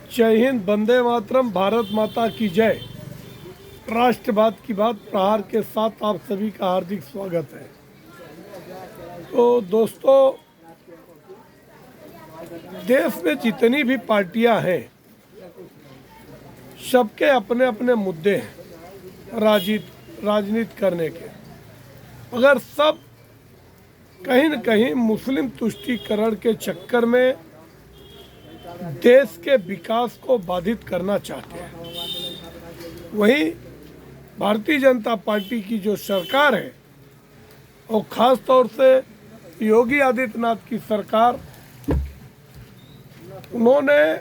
जय हिंद, वंदे मातरम, भारत माता की जय। राष्ट्रवाद की बात प्रहार के साथ आप सभी का हार्दिक स्वागत है। तो दोस्तों, देश में जितनी भी पार्टियां हैं, सबके अपने अपने मुद्दे हैं राजनीति करने के। अगर सब कहीं न कहीं मुस्लिम तुष्टीकरण के चक्कर में देश के विकास को बाधित करना चाहते हैं, वहीं भारतीय जनता पार्टी की जो सरकार है और ख़ास तौर से योगी आदित्यनाथ की सरकार, उन्होंने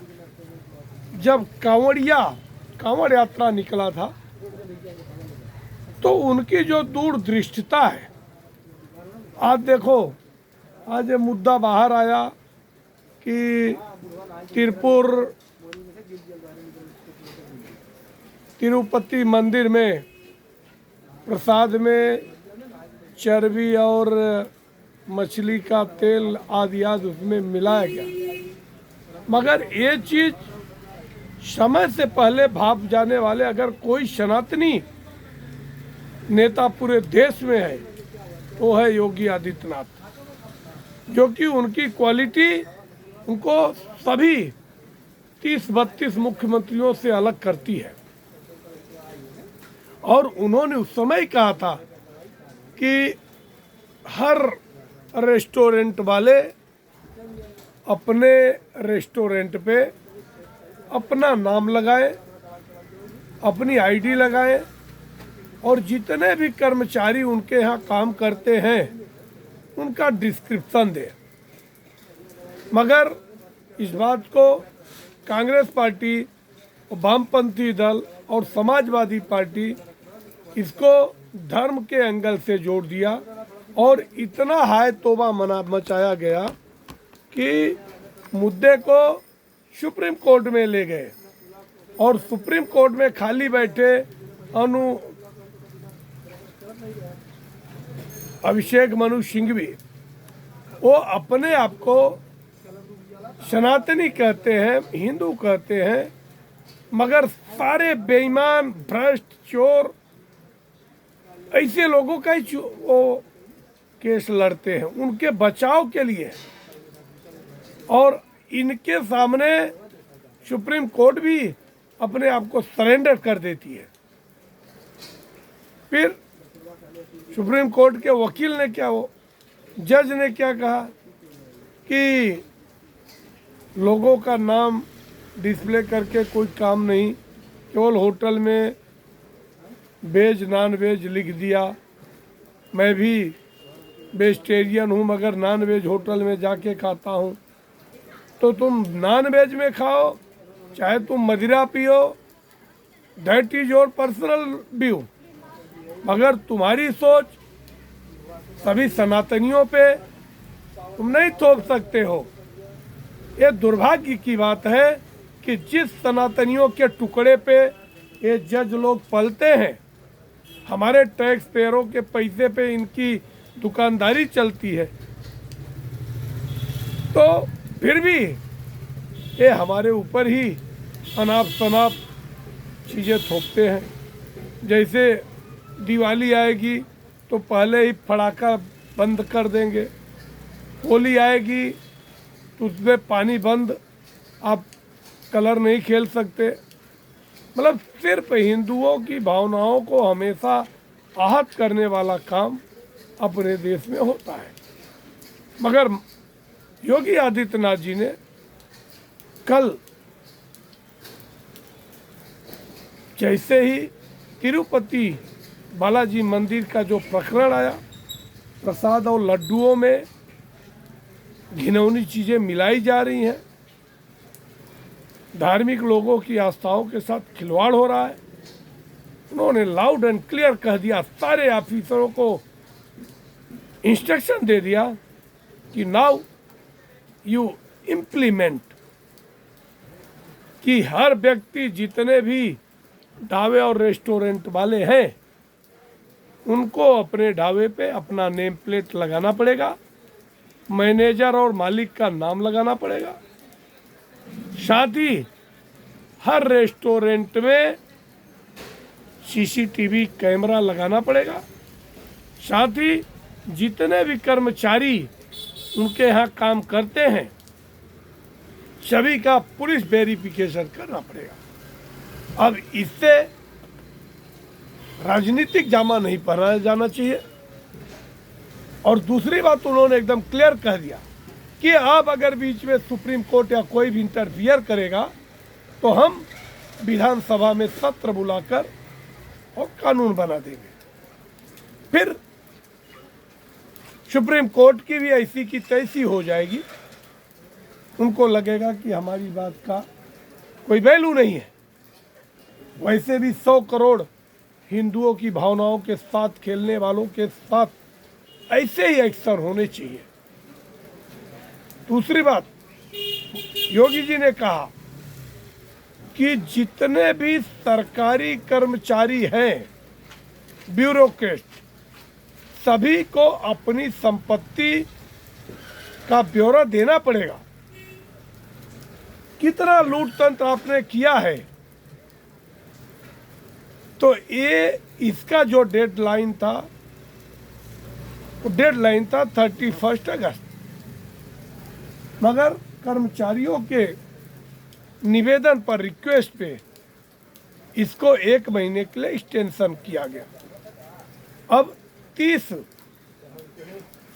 जब कांवड़ यात्रा निकला था, तो उनकी जो दूरदृष्टिता है, आज देखो, आज ये मुद्दा बाहर आया कि तिरुपति मंदिर में प्रसाद में चर्बी और मछली का तेल आदि उसमें मिलाया गया। मगर ये चीज़ समय से पहले भाप जाने वाले अगर कोई सनातनी नेता पूरे देश में है तो है योगी आदित्यनाथ, जो कि उनकी क्वालिटी उनको सभी 30-32 मुख्यमंत्रियों से अलग करती है। और उन्होंने उस समय कहा था कि हर रेस्टोरेंट वाले अपने रेस्टोरेंट पे अपना नाम लगाएं, अपनी आईडी लगाएं और जितने भी कर्मचारी उनके यहाँ काम करते हैं उनका डिस्क्रिप्शन दें। मगर इस बात को कांग्रेस पार्टी, वामपंथी दल और समाजवादी पार्टी इसको धर्म के एंगल से जोड़ दिया और इतना हाय तौबा मचाया गया कि मुद्दे को सुप्रीम कोर्ट में ले गए। और सुप्रीम कोर्ट में खाली बैठे अभिषेक मनु सिंघवी, वो अपने आप को सनातनी कहते हैं, हिंदू कहते हैं, मगर सारे बेईमान, भ्रष्ट, चोर, ऐसे लोगों का ही वो केस लड़ते हैं उनके बचाव के लिए। और इनके सामने सुप्रीम कोर्ट भी अपने आप को सरेंडर कर देती है। फिर सुप्रीम कोर्ट के वकील ने जज ने क्या कहा कि लोगों का नाम डिस्प्ले करके कोई काम नहीं, केवल होटल में वेज नॉन वेज लिख दिया। मैं भी वेजिटेरियन हूँ मगर नॉन वेज होटल में जाके खाता हूँ, तो तुम नॉन वेज में खाओ, चाहे तुम मदिरा पियो, that is your personal view, मगर तुम्हारी सोच सभी सनातनियों पे तुम नहीं थोप सकते हो। ये दुर्भाग्य की बात है कि जिस सनातनियों के टुकड़े पे ये जज लोग पलते हैं, हमारे टैक्स पेयरों के पैसे पे इनकी दुकानदारी चलती है, तो फिर भी ये हमारे ऊपर ही अनाप शनाप चीज़ें थोपते हैं। जैसे दिवाली आएगी तो पहले ही पटाखा बंद कर देंगे, होली आएगी तो उसमें पानी बंद, आप कलर नहीं खेल सकते। मतलब सिर्फ हिंदुओं की भावनाओं को हमेशा आहत करने वाला काम अपने देश में होता है। मगर योगी आदित्यनाथ जी ने कल जैसे ही तिरुपति बालाजी मंदिर का जो प्रकरण आया, प्रसाद और लड्डुओं में घिनौनी चीज़ें मिलाई जा रही हैं, धार्मिक लोगों की आस्थाओं के साथ खिलवाड़ हो रहा है, उन्होंने लाउड एंड क्लियर कह दिया, सारे ऑफिसरों को इंस्ट्रक्शन दे दिया कि नाउ यू इम्प्लीमेंट, कि हर व्यक्ति, जितने भी ढाबे और रेस्टोरेंट वाले हैं, उनको अपने ढाबे पे अपना नेम प्लेट लगाना पड़ेगा, मैनेजर और मालिक का नाम लगाना पड़ेगा। साथ ही हर रेस्टोरेंट में सीसीटीवी कैमरा लगाना पड़ेगा। साथ ही जितने भी कर्मचारी उनके यहाँ काम करते हैं सभी का पुलिस वेरिफिकेशन करना पड़ेगा। अब इससे राजनीतिक जामा नहीं पहनाया जाना चाहिए। और दूसरी बात उन्होंने एकदम क्लियर कह दिया कि अब अगर बीच में सुप्रीम कोर्ट या कोई भी इंटरफियर करेगा तो हम विधानसभा में सत्र बुलाकर और कानून बना देंगे। फिर सुप्रीम कोर्ट की भी ऐसी की तैसी हो जाएगी। उनको लगेगा कि हमारी बात का कोई वैल्यू नहीं है। वैसे भी 100 करोड़ हिंदुओं की भावनाओं के साथ खेलने वालों के साथ ऐसे ही एक्शन होने चाहिए। दूसरी बात, योगी जी ने कहा कि जितने भी सरकारी कर्मचारी हैं, ब्यूरोक्रेट, सभी को अपनी संपत्ति का ब्यौरा देना पड़ेगा। कितना लूट तंत्र आपने किया है। तो ये इसका जो डेडलाइन था वो डेडलाइन था 31 अगस्त, मगर कर्मचारियों के निवेदन पर, रिक्वेस्ट पे इसको 1 महीने के लिए एक्सटेंशन किया गया। अब 30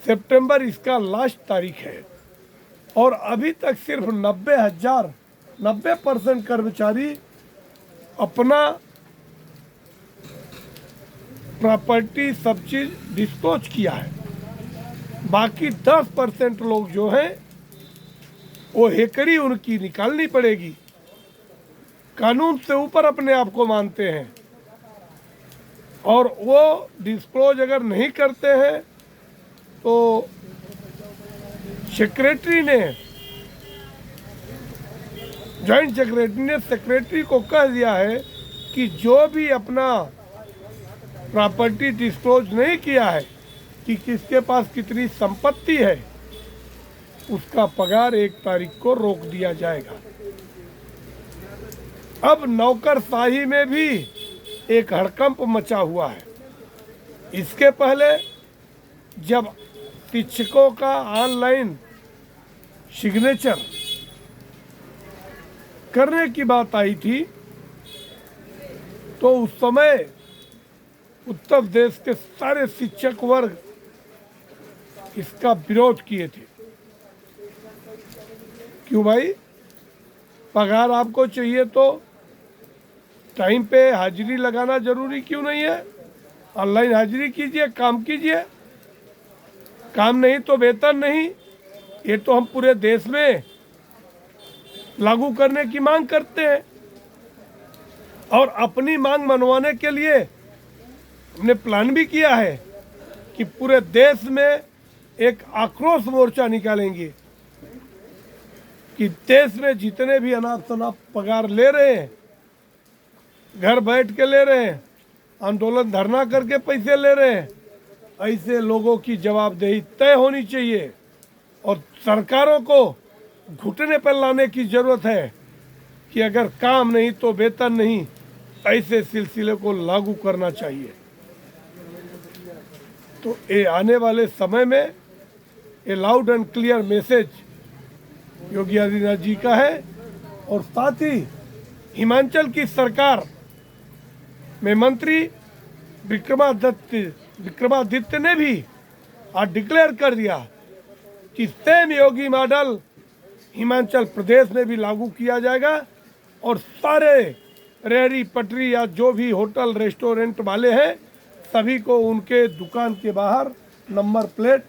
सितंबर इसका लास्ट तारीख है और अभी तक सिर्फ 90% कर्मचारी अपना प्रॉपर्टी सब चीज डिस्पोज किया है। बाकी 10% लोग जो हैं वो हेकड़ी उनकी निकालनी पड़ेगी। कानून से ऊपर अपने आप को मानते हैं और वो डिस्क्लोज अगर नहीं करते हैं तो सेक्रेटरी ने, जॉइंट सेक्रेटरी ने सेक्रेटरी को कह दिया है कि जो भी अपना प्रॉपर्टी डिस्क्लोज नहीं किया है कि किसके पास कितनी संपत्ति है, उसका पगार 1 तारीख को रोक दिया जाएगा। अब नौकरशाही में भी एक हड़कंप मचा हुआ है। इसके पहले जब शिक्षकों का ऑनलाइन सिग्नेचर करने की बात आई थी तो उस समय उत्तर प्रदेश के सारे शिक्षक वर्ग इसका विरोध किए थे। क्यों भाई, पगार आपको चाहिए तो टाइम पे हाजिरी लगाना जरूरी क्यों नहीं है? ऑनलाइन हाजिरी कीजिए, काम कीजिए। काम नहीं तो वेतन नहीं। ये तो हम पूरे देश में लागू करने की मांग करते हैं और अपनी मांग मनवाने के लिए हमने प्लान भी किया है कि पूरे देश में एक आक्रोश मोर्चा निकालेंगे कि देश में जितने भी अनाप शनाप पगार ले रहे हैं, घर बैठ के ले रहे हैं, आंदोलन धरना करके पैसे ले रहे हैं, ऐसे लोगों की जवाबदेही तय होनी चाहिए और सरकारों को घुटने पर लाने की जरूरत है कि अगर काम नहीं तो वेतन नहीं, ऐसे सिलसिले को लागू करना चाहिए। तो ये आने वाले समय में ये loud and clear message Yogi Adityanath ji का है। और साथ ही हिमाचल की सरकार में मंत्री विक्रमादित्य ने भी आज डिक्लेयर कर दिया कि सेम योगी मॉडल हिमाचल प्रदेश में भी लागू किया जाएगा और सारे रेहड़ी पटरी या जो भी होटल रेस्टोरेंट वाले हैं सभी को उनके दुकान के बाहर नंबर प्लेट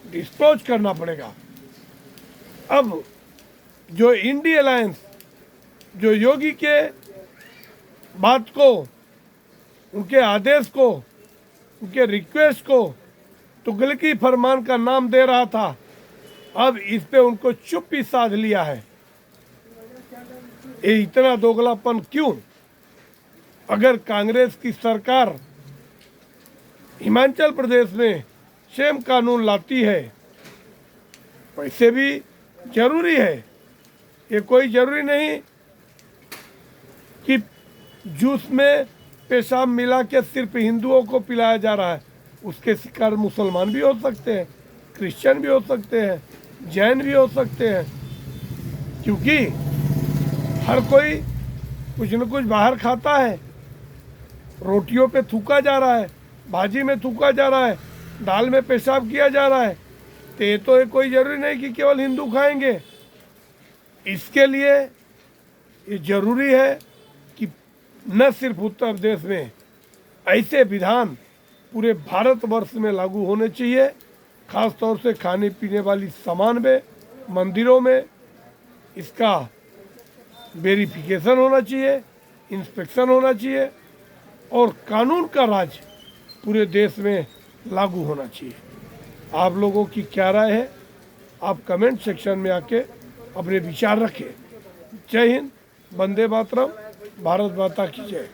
डिस्पोज करना पड़ेगा। अब जो इंडी अलायंस जो योगी के बात को, उनके आदेश को, उनके रिक्वेस्ट को तुगलकी फरमान का नाम दे रहा था, अब इस पे उनको चुप्पी साध लिया है। ये इतना दोगलापन क्यों? अगर कांग्रेस की सरकार हिमाचल प्रदेश में सेम कानून लाती है, वैसे भी जरूरी है, ये कोई जरूरी नहीं कि जूस में पेशाब मिला के सिर्फ हिंदुओं को पिलाया जा रहा है, उसके शिकार मुसलमान भी हो सकते हैं, क्रिश्चियन भी हो सकते हैं, जैन भी हो सकते हैं, क्योंकि हर कोई कुछ न कुछ बाहर खाता है। रोटियों पे थूका जा रहा है, भाजी में थूका जा रहा है, दाल में पेशाब किया जा रहा है, तो ये तो कोई ज़रूरी नहीं कि केवल हिंदू खाएंगे। इसके लिए ये जरूरी है कि न सिर्फ उत्तर प्रदेश में, ऐसे विधान पूरे भारतवर्ष में लागू होने चाहिए। खास तौर से खाने पीने वाली सामान में, मंदिरों में इसका वेरिफिकेशन होना चाहिए, इंस्पेक्शन होना चाहिए और कानून का राज पूरे देश में लागू होना चाहिए। आप लोगों की क्या राय है? आप कमेंट सेक्शन में आके अपने विचार रखें। जय हिंद, वंदे मातरम, भारत माता की जय।